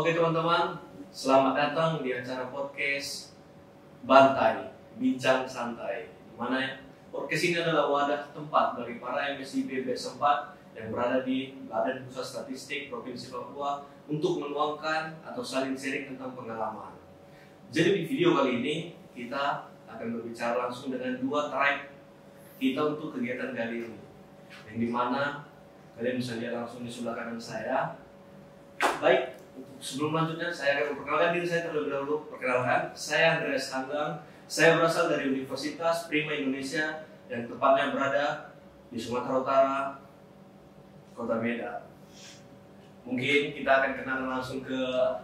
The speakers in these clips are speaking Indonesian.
Oke teman-teman, selamat datang di acara podcast Bantai, Bincang Santai. Di mana podcast ini adalah wadah tempat dari para MSIB BS4 yang berada di Badan Pusat Statistik Provinsi Papua untuk menuangkan atau saling sharing tentang pengalaman. Jadi di video kali ini kita akan berbicara langsung dengan dua tribe kita untuk kegiatan kali ini. Yang dimana kalian bisa lihat langsung di sebelah kanan saya. Baik, sebelum lanjutnya saya akan memperkenalkan diri saya terlebih dahulu. Perkenalkan, saya Andreas Hanggang. Saya berasal dari Universitas Prima Indonesia yang tepatnya berada di Sumatera Utara, Kota Medan. Mungkin kita akan kenal langsung ke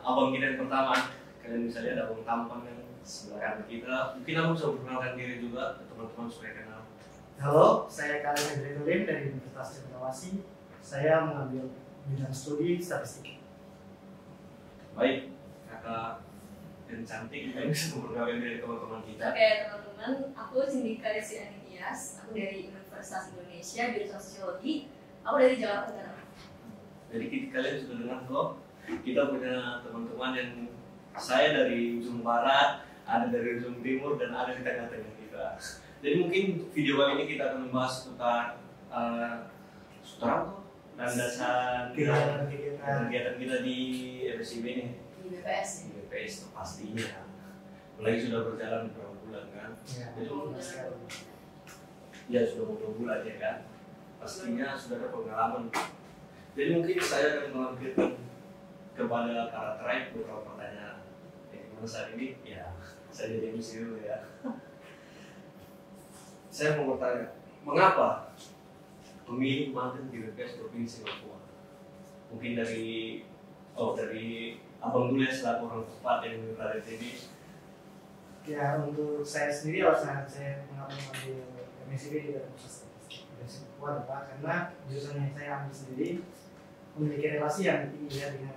abang kita yang pertama. Kalian bisa lihat abang tampan yang sebelah kanan kita. Mungkin abang bisa memperkenalkan diri juga ke teman-teman supaya kenal. Halo, saya Khalil Hedrenulim dari Universitas Cendrawasih. Saya mengambil bidang studi statistik. Baik, kakak dan cantik juga bisa memperkenalkan diri teman-teman kita. Oke teman-teman, aku Cindika Desi Anindiyas. Aku dari Universitas Indonesia, jurusan Sosiologi. Aku dari Jakarta Utara. Jadi kalian sudah dengar loh, kita punya teman-teman yang saya dari ujung barat, ada dari ujung timur, dan ada di tengah-tengah kita. Jadi mungkin untuk video kali ini kita akan membahas tentang landasan kegiatan kita di MSIB ini. Di BPS. Di BPS itu pastinya. Mulai sudah berjalan beberapa bulan kan. Ya sudah beberapa bulan ya kan. Pastinya sudah ada pengalaman. Jadi mungkin saya akan melampirkan kepada para tribe beberapa pertanyaan. Dimana saat ini ya saya jadi MC dulu ya. Saya mau bertanya, mengapa memilih magang di BPS Provinsi Papua? Mungkin dari abang dulu ya selaku orang tepat yang berada di sini. Ya, untuk saya sendiri alasan saya mengapa mengambil MSIB di Badan Pusat Statistik Provinsi Papua adalah karena jurusan yang saya ambil sendiri memiliki relasi yang tinggi ya dengan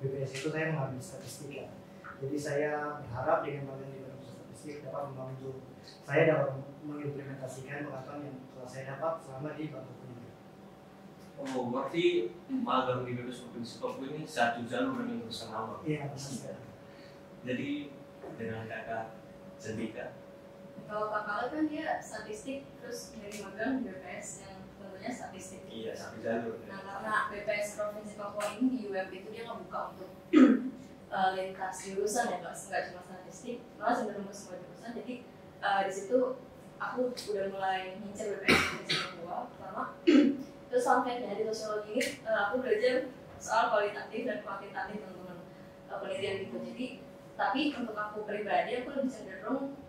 BPS itu saya mengambil statistika. Jadi saya berharap dengan magang di Badan Pusat Statistik dapat membantu saya dapat mengimplementasikan pengetahuan yang telah saya dapat selama di bangku kuliah. Oh, berarti magang di BPS Provinsi Papua ini satu jalur dengan bersama. Iya, benar. Jadi dengan kakak Cendika. Kalau kakak kan dia statistik, terus dari magang di BPS yang tentunya statistik. Iya, satu jalur. Nah karena BPS Provinsi Papua ini di UMP itu dia nggak buka untuk lintas jurusan ya, nggak cuma statistik, malah cenderung ke semua jurusan. Jadi di situ aku udah mulai ngincer BPS Provinsi Papua pertama. Terus sampai di sosiologi ini aku belajar soal kualitatif dan kuantitatif teman-teman penelitian gitu. Jadi tapi untuk aku pribadi aku lebih cenderung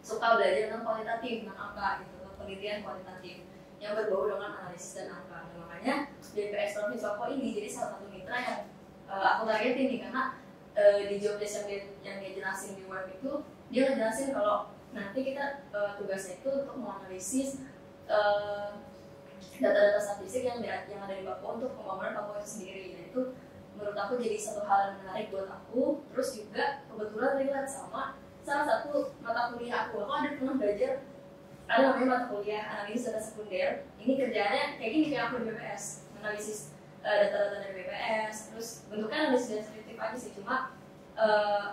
suka belajar tentang kualitatif, tentang angka gitu, penelitian kualitatif yang berbau dengan analisis dan angka. Nah, makanya BPS Provinsi Papua ini jadi salah satu mitra yang aku targetin nih, karena di job desk yang dia jelasin di web itu dia ngejelasin kalau nanti kita tugasnya itu untuk menganalisis data-data statistik yang ada di Papua untuk pembangunan Papua itu sendiri. Nah itu menurut aku jadi satu hal yang menarik buat aku. Terus juga kebetulan relate sama salah satu mata kuliah aku. Aku ada pernah belajar ada namanya mata kuliah analisis data sekunder. Ini kerjaannya kayak gini kayak aku di BPS, analisis data-data dari BPS. Terus bentuknya analisis deskriptif aja sih, cuma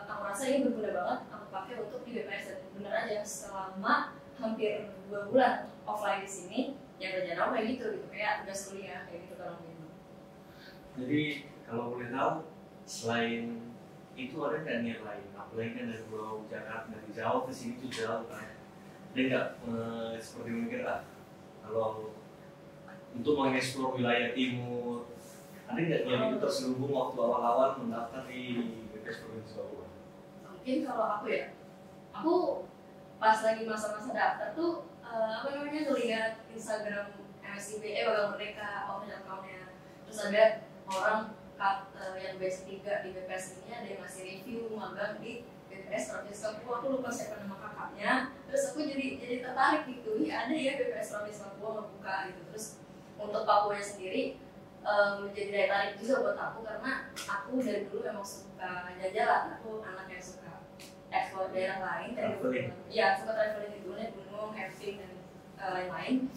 aku rasa ini berguna banget aku pakai untuk di BPS. Dan bener aja selama hampir 2 bulan offline di sini ya kerjaan aku kayak gitu kayak tugas kuliah kayak gitu kalau gitu. Jadi kalau boleh tahu, selain itu ada nggak niat lain? Apalagi kan dari Pulau Jakarta, dari jauh ke sini tuh jauh kan. Dia nggak seperti mikir kalau untuk mengeksplor wilayah timur, ada nggak yang itu terselubung waktu awal-awal mendaftar di BPS Provinsi Papua? Mungkin kalau aku pas lagi masa-masa daftar tuh ngelihat Instagram MSIB, Bank Merdeka, account-nya. Terus ada orang yang batch 3 di BPS ini ada yang ngasih review magang di BPS Provinsi Papua. Aku lupa siapa nama kakaknya. Terus aku jadi tertarik gitu, ada ya BPS Provinsi Papua ngebuka gitu. Terus untuk Papua sendiri menjadi daya tarik juga buat aku, karena aku dari dulu memang suka jalan-jalan. Aku anak yang suka explore daerah lain dari dulu. Ya, suka traveling gitu, naik gunung, camping dan lain-lain.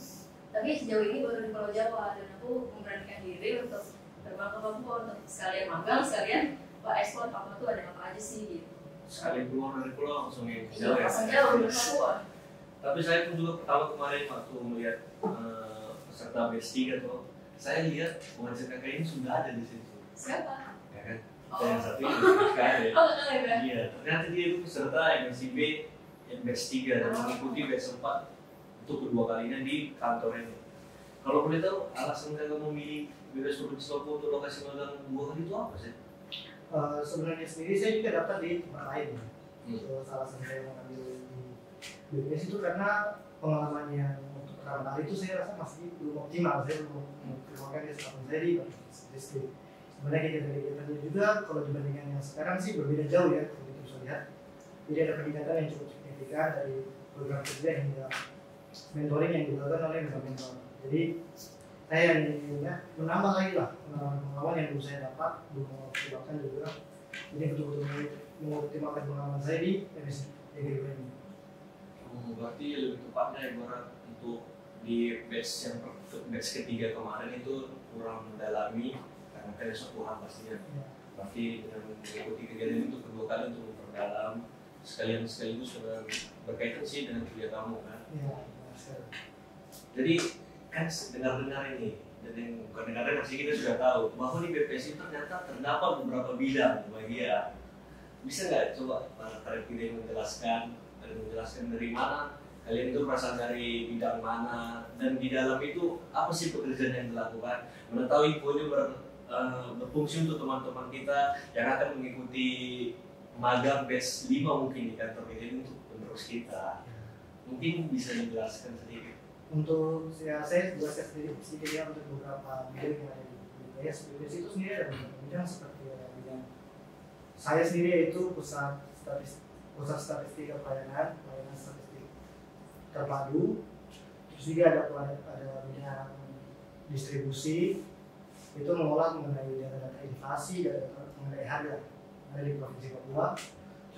Tapi sejauh ini baru di Pulau Jawa, dan aku memberanikan diri untuk terbang ke Papua untuk sekalian magang, sekalian ekspor Papua tuh ada apa aja sih gitu. Sekali keluar dari pulau langsung yang Iya, langsung jauh di Papua. Tapi saya pun juga pertama kemarin waktu melihat peserta batch 3 tuh, saya lihat pengajar kakak ini sudah ada di situ. Siapa? Ya kan? Oh. Yang satu ini kakak ya. Oh, enggak. Iya, ternyata dia itu peserta MSIB yang batch 3 dan mengikuti batch 4 untuk kedua kalinya di kantor ini. Kalau boleh tahu alasan kakak memilih BPS Provinsi Papua untuk lokasi magang 2 kali itu apa sih? Sebenarnya sendiri saya juga dapat di tempat lain. Salah satu saya mengambil di BPS itu karena pengalaman yang untuk pertama kali itu saya rasa masih belum optimal. Saya belum mengoptimalkan kesempatan saya di distrik. Sebenarnya kegiatan-kegiatannya juga kalau dibandingkan yang sekarang sih berbeda jauh ya, kalau kita bisa lihat. Jadi ada peningkatan yang cukup signifikan dari program kerja hingga mentoring yang dilakukan oleh mentor. Jadi saya ingin menambah lagi lah pengalaman yang belum saya dapat, belum mengoptimalkan juga. Jadi betul-betul mengoptimalkan pengalaman saya di MSc ini. Berarti lebih tepatnya ibarat untuk di batch ketiga kemarin itu kurang mendalami karena ada suatu hal pastinya. Berarti dengan mengikuti kegiatan itu kedua kali untuk memperdalam sekaligus sudah berkaitan sih dengan kerja kamu kan. Iya. Jadi kan dengar-dengar ini, dan bukan dengar-dengar sih kita sudah tahu bahwa di BPS itu ternyata terdapat beberapa bidang bagian. Bisa nggak coba para kita menjelaskan dari mana kalian itu berasal dari bidang mana dan di dalam itu apa sih pekerjaan yang dilakukan? Mana tahu info ini berfungsi untuk teman-teman kita yang akan mengikuti magang batch 5 mungkin di kantor ini untuk penerus kita. Mungkin bisa dijelaskan sedikit. Untuk saya juga sendiri sedikit ya untuk beberapa bidang yang ada di BPS itu sendiri ada beberapa bidang seperti bidang saya sendiri yaitu pusat statistik pelayanan statistik terpadu. Terus juga ada bidang distribusi itu mengolah mengenai data inflasi, data mengenai harga ada di Provinsi Papua.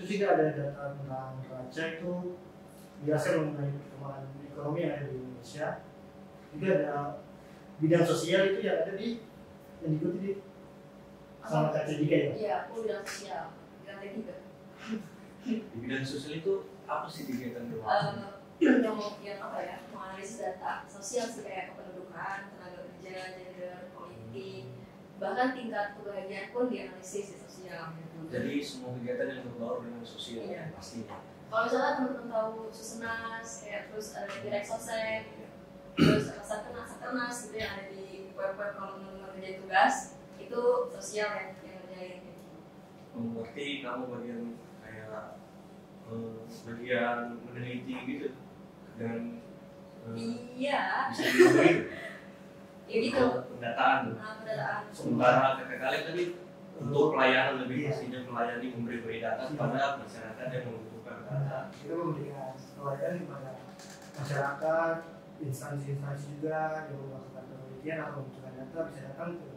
Terus juga ada data tentang neraca itu biasanya mengenai perkembangan ekonomi yang ada di Indonesia. Juga ada bidang sosial itu yang ada di yang diikuti di sama Kak Cedika ya? Iya, aku bidang sosial, bidang T3. Di bidang sosial itu apa sih kegiatan yang apa ya, menganalisis data sosial sih kayak kependudukan, tenaga kerja, gender, politik, bahkan tingkat kebahagiaan pun dianalisis di sosial. Jadi semua kegiatan yang berbau dengan sosial pastinya. Kalau misalnya teman-teman tahu Susenas, kayak terus ada Direk Sosek, terus Sakernas gitu yang ada di web-web kalau teman-teman kerja tugas, itu sosial yang ngerjain. Berarti kamu bagian meneliti gitu dan iya. bisa diberi Ya gitu. Pendataan. Sementara kakak kalian tadi untuk pelayanan lebih pastinya melayani memberi data kepada masyarakat yang membutuhkan data. Itu memberikan pelayanan kepada masyarakat, instansi-instansi juga yang melakukan penelitian atau membutuhkan data bisa datang ke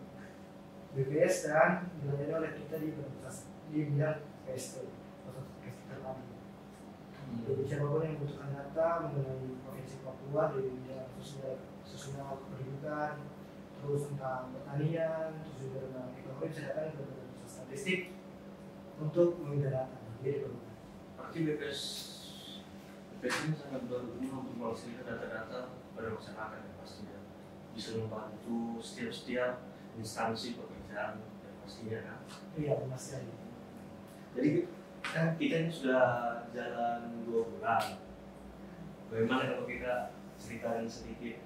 BPS dan dilayani oleh kita di bidang PST atau terpadu. Jadi siapapun yang membutuhkan data mengenai Provinsi Papua dari bidang sosial pendidikan, terus tentang pertanian, terus juga tentang ekonomi bisa datang ke pusat statistik untuk meminta data. Berarti BPS ini sangat berguna untuk menghasilkan data-data pada masyarakat yang pastinya bisa membantu setiap instansi pekerjaan dan pastinya kan. Iya, benar sekali. Jadi kan kita ini sudah jalan 2 bulan. Bagaimana kalau kita ceritakan sedikit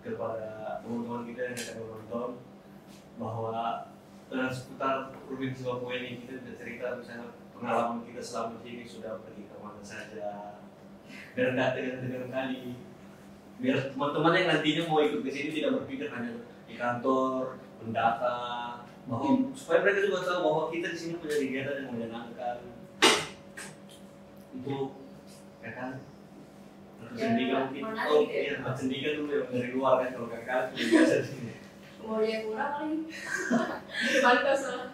kepada teman-teman kita yang akan menonton bahwa seputar Provinsi Papua ini kita bisa cerita misalnya pengalaman kita selama ini sudah pergi kemana saja, biar nggak dengar kali, biar teman-teman yang nantinya mau ikut ke sini tidak berpikir hanya di kantor mendata, bahwa supaya mereka juga tahu bahwa kita di sini punya kegiatan yang menyenangkan. Itu ya kan Sendika mungkin, Sendika dulu yang dari luar kan, kalau kakak itu biasa di sini. Mau dia kurang kali, balik ke sana.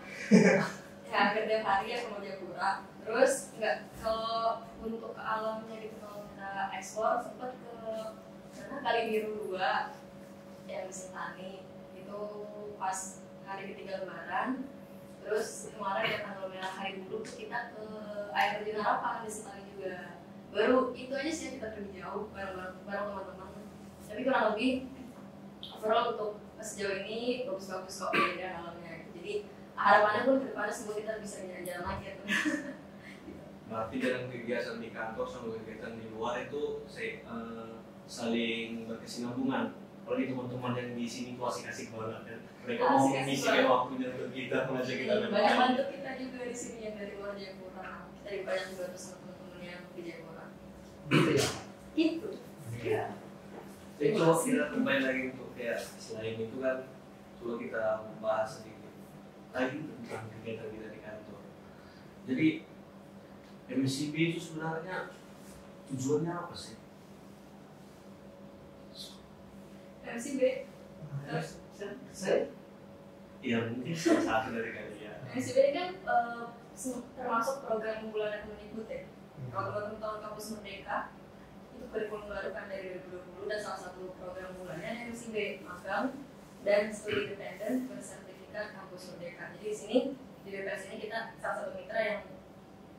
Ya kerja hari ya mau dia kurang. Terus nggak kalau untuk ke alamnya gitu kalau kita ekspor sempat ke sana Kalibiru 2 yang mesin tani itu pas hari ketiga Lebaran. Terus kemarin ya tanggal merah hari buruh kita ke air terjun Harapan di Sentani juga. Baru itu aja sih kita pergi jauh bareng teman-teman. Tapi kurang lebih overall untuk sejauh ini bagus-bagus kok beda alamnya. Jadi harapannya pun ke depannya semoga kita bisa jalan-jalan lagi ya. Berarti dengan kegiatan di kantor sama kegiatan di luar itu saling berkesinambungan. Apalagi teman-teman yang di sini tuh asik-asik banget kan. Mereka mau mengisi waktunya untuk kita, mengajak kita banyak bantu kita juga di sini yang dari luar Jayapura. Kita banyak dibantu sama teman-teman yang di Jayapura. Gitu ya. Gitu. Iya. Jadi kalau kita kembali lagi untuk kayak selain itu kan, coba kita membahas sedikit lagi tentang kegiatan kita di kantor. Jadi MCB itu sebenarnya tujuannya apa sih? MCB Saya Ya mungkin salah satu dari kalian. MCB ini kan termasuk program unggulan Kemendikbud ya. Kalau teman-teman tahun Kampus Merdeka itu kurikulum baru kan dari 2020 dan salah satu program unggulannya MCB magang dan studi independen bersertifikat Kampus Merdeka. Jadi di sini di BPS ini kita salah satu mitra yang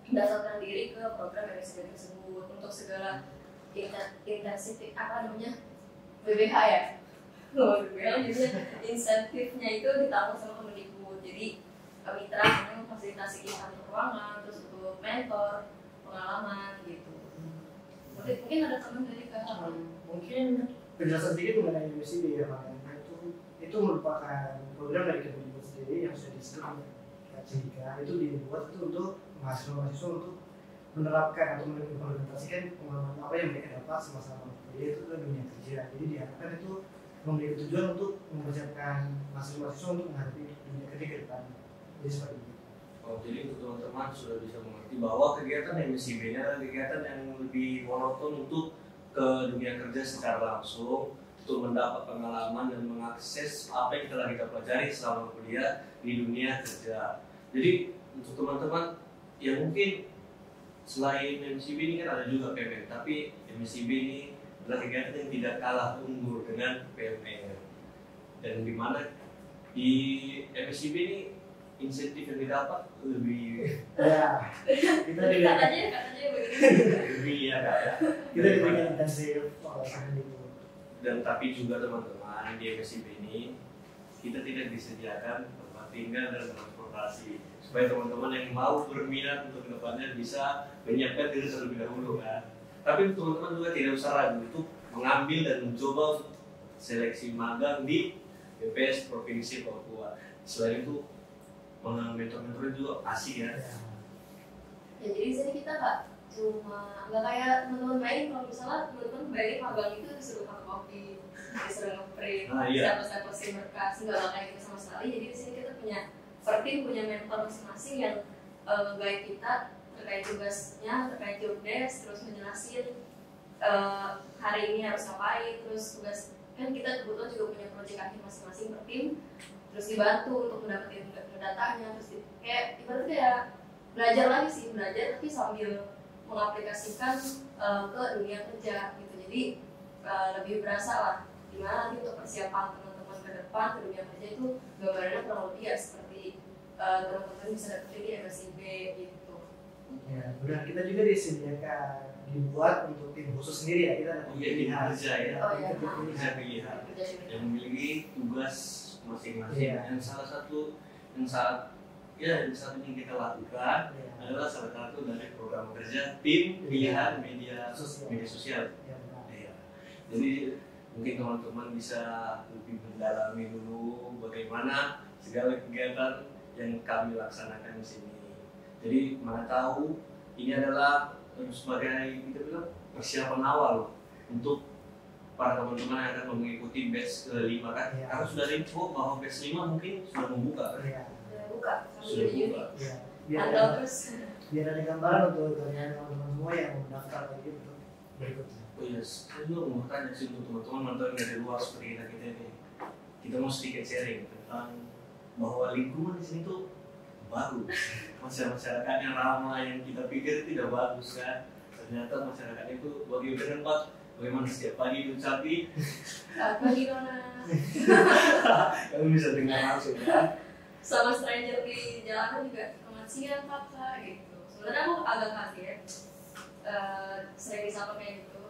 mendaftarkan diri ke program MCB tersebut untuk segala intensif BBH ya. BBH jadinya insentifnya itu ditanggung sama Kemendikbud. Jadi mitra yang memfasilitasi kita untuk ruangan, terus untuk mentor, pengalaman gitu. Mungkin ada teman dari kakak. mungkin penjelasan sedikit mengenai MCB ya, makanya itu merupakan program dari Kemendikbud sendiri yang sudah disebut KCIK. Itu dibuat itu untuk mahasiswa untuk menerapkan atau mengimplementasikan pengalaman apa yang mereka dapat semasa kuliah itu ke dunia kerja. Jadi diharapkan itu memiliki tujuan untuk mempersiapkan mahasiswa untuk menghadapi dunia kerja ke depan. Jadi seperti itu. Oh, jadi untuk teman-teman sudah bisa mengerti bahwa kegiatan MCB-nya adalah kegiatan yang lebih monoton untuk ke dunia kerja secara langsung, untuk mendapat pengalaman dan mengakses apa yang telah kita pelajari selama kuliah di dunia kerja. Jadi untuk teman-teman yang mungkin selain MCB ini kan ada juga PMN, tapi MCB ini adalah kegiatan yang tidak kalah unggul dengan PMN. Dan di mana di MCB ini insentif yang didapat lebih Ya, kita Katanya begitu. lebih ya Kak, ya. kita diberikan intensif pengalaman itu. Dan tapi juga teman-teman di MCB ini kita tidak disediakan tempat tinggal dan transportasi supaya teman-teman yang mau berminat untuk kedepannya bisa menyiapkan diri terlebih dahulu kan. Tapi teman-teman juga tidak usah ragu untuk mengambil dan mencoba seleksi magang di BPS Provinsi Papua. Selain itu mentor-mentor juga asik ya. Ya jadi di sini kita nggak kayak teman-teman bayangin kalau misalnya teman-teman bayangin magang itu disuruh pakai kopi, disuruh ngeprint, siapa sih berkas, nggak kayak gitu sama sekali. Jadi di sini kita punya tim punya mentor masing-masing yang guide kita terkait tugasnya, terkait job desk, terus menjelasin hari ini harus ngapain, terus tugas kan kita kebetulan juga punya proyek akhir masing-masing per tim, terus dibantu untuk mendapatkan datanya, terus kayak ibaratnya kayak belajar tapi sambil mengaplikasikan ke dunia kerja gitu. Jadi lebih berasa lah gimana nanti untuk persiapan teman-teman ke depan ke dunia kerja itu gambarannya kurang lebih ya seperti teman-teman bisa dapetin di MSIB gitu. Ya, benar, kita juga disediakan dibuat untuk tim khusus sendiri ya, kita ada pilihan kerja ya. Oh iya. Kerja pilihan yang memiliki tugas masing-masing. Yang salah satu yang saat ini kita lakukan adalah salah satu dari program kerja tim pilihan media sosial. Ya. Jadi mungkin teman-teman bisa lebih mendalami dulu bagaimana segala kegiatan yang kami laksanakan di sini. Jadi mana tahu ini adalah sebagai kita bilang persiapan awal untuk para teman-teman yang akan mengikuti batch ke-5 kan. Karena sudah ada info bahwa batch 5 mungkin sudah membuka kan. Sudah buka. Biar ada gambaran untuk kalian teman-teman semua yang mendaftar lagi untuk berikutnya. Oh iya, saya juga mau tanya sih untuk teman-teman mentor yang dari luar seperti kita ini. Kita mau sedikit sharing tentang bahwa lingkungan di sini tuh bagus. Masyarakatnya ramah yang kita pikir tidak bagus kan. Ternyata masyarakat itu bagi tempat bagaimana setiap pagi itu Sapi? Selamat pagi Dona. Kamu bisa dengar langsung kan? Sama stranger di jalanan juga selamat siang kakak gitu. Sebenarnya aku agak kaget sering disapa kayak gitu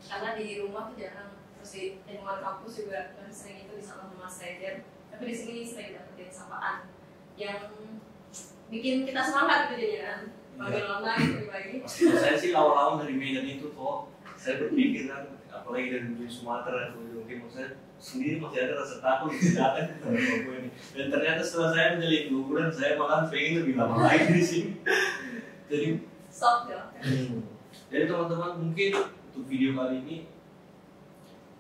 karena di rumah tuh jarang, terus di lingkungan kampus juga kan sering itu disapa sama stranger, tapi di sini sering dapetin sapaan yang bikin kita semangat gitu jadinya kan. Panggil nama gitu pagi. Saya sih awal-awal dari Medan itu kok saya berpikir kan, apalagi dari ujung Sumatera atau ujung Timur, saya sendiri masih ada rasa takut datang ke Papua ini. Dan ternyata setelah saya menjalani 2 bulan, saya malah pengen lebih lama lagi di sini. Jadi Stop ya. Jadi teman-teman, mungkin untuk video kali ini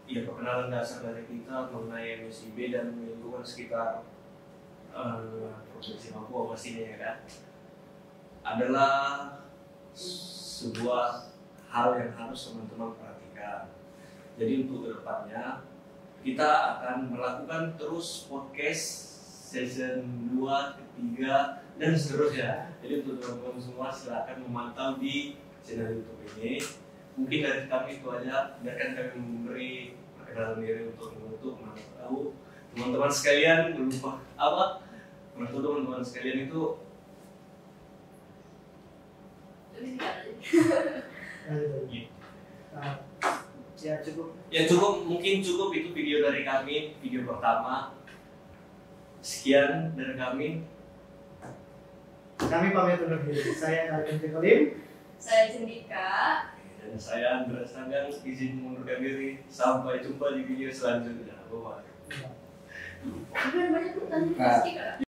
ya perkenalan dasar dari kita mengenai MSIB dan lingkungan sekitar Provinsi Papua pastinya ya kan, adalah sebuah hal yang harus teman-teman perhatikan. Jadi untuk kedepannya kita akan melakukan terus podcast season 2, ketiga, dan seterusnya. Jadi untuk teman-teman semua silakan memantau di channel YouTube ini. Mungkin dari kami itu aja. Biarkan kami memberi perkenalan diri untuk membentuk tahu teman-teman sekalian berupa apa? Menurut teman-teman sekalian itu Ya cukup. ya cukup, mungkin cukup itu video dari kami, video pertama. Sekian dari kami. Kami pamit undur diri. Saya Alvin Kolim. Saya Cendika. Dan saya Andreas Tanggang izin mengundurkan diri. Sampai jumpa di video selanjutnya. Bye. Banyak pertanyaan.